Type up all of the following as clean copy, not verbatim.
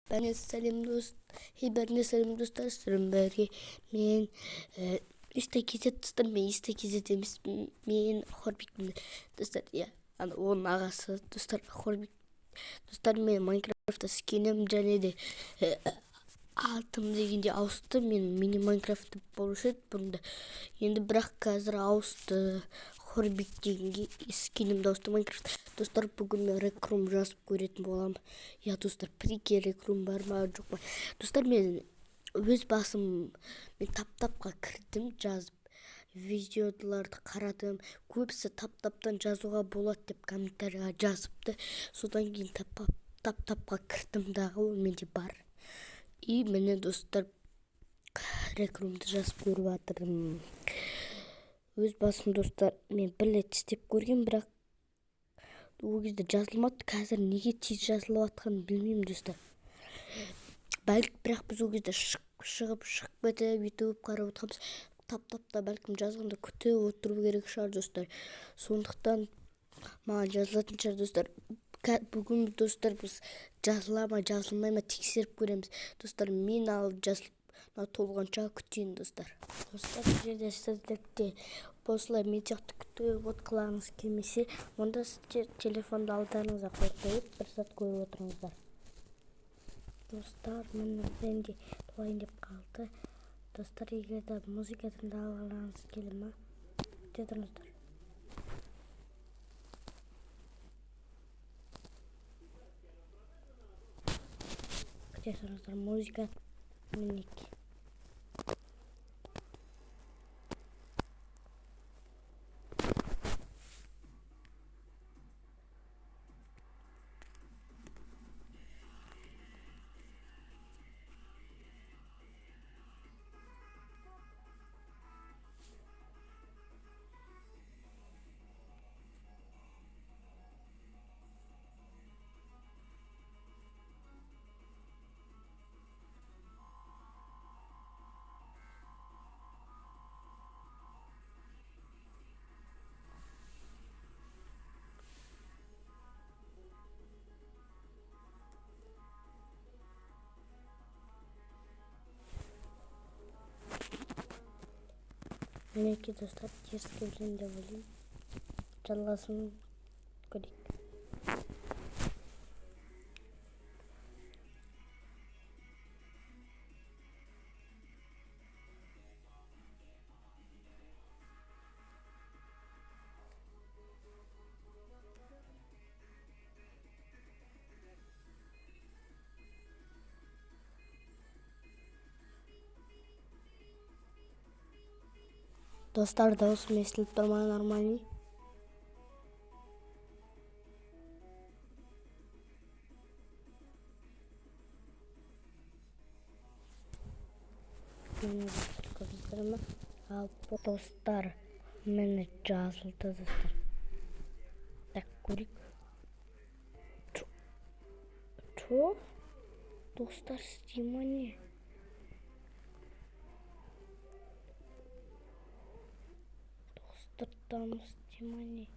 Бәріне сәлем достар, сырым бәрге. Мен істе кезет достар, мен істе кезет емес, мен Хорбикпін достар. Оның ағасы достар, Хорбик. Достар, мен Майнкрафтта скинім және де атым дегенде ауысты. Мен мини Майнкрафтта болушы еді бұрында. Енді бірақ қазір ауысты. Хорбик дегенге скинімді ауысты Майнкрафт. Достар, бүгін мен рекрум жазып көретін болам. Достар, прикер рекрум бар ма, жоқ па. Достар, мен өз басым мен таптапқа кірдім, жазып видеоларды қарадым. Көбісі таптаптан жазуға болады деп комментарияға жазыпты. Содан кейін таптапқа кірдім дағы, ол менде бар. И міне достар, рекрумды жазып көріп жатырмын. Өз басым достар, мен бір рет істеп көрген, бірақ ол кезде жазылмады. Қазір неге тез жазылып жатқанын білмеймін достар. Бәлкім бірақ біз ол кезде шығып кетіп ютуб қарап отырғанбыз. Таптапта бәлкім жазғанда күтіп отыру керек шығар достар. Сондықтан маған жазылатын шығар достар. Бүгін достар біз жазыла ма жазылмай ма тексеріп көреміз. Достар, мен алып жазылып толғанша күтейін достар. Достар, жерде сіздерде осылай мен сияқты күтіп отқылағыңыз келмесе, онда сіздер телефонды алдарыңызға қойып бір зат көріп отырыңыздар. Достар, мен де туайын деп қалды. Достар, егер де музыка тыңдағыларыңыз келе ма? Күте тұрыңыздар. Күте тұрыңыздар, музыка мінеки. Мінеки достар, теріске білем деп ойлаймын. Жалғасын көрейік. Достар, даусым естіліп тұр ма нормальный? Ал достар, мені жазылды достар. Так, көрейік. Чо? Достар, істейма не? Достар, істейма не?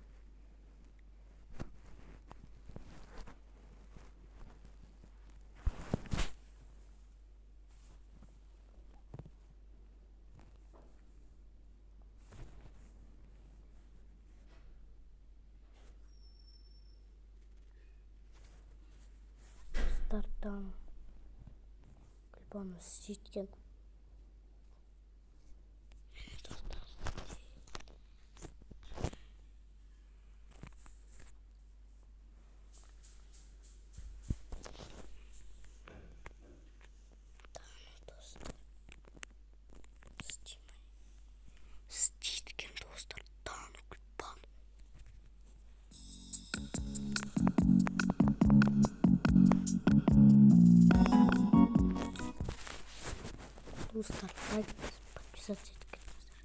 Достардан күлбаны сөйткен. Достар, лайк, подписаться.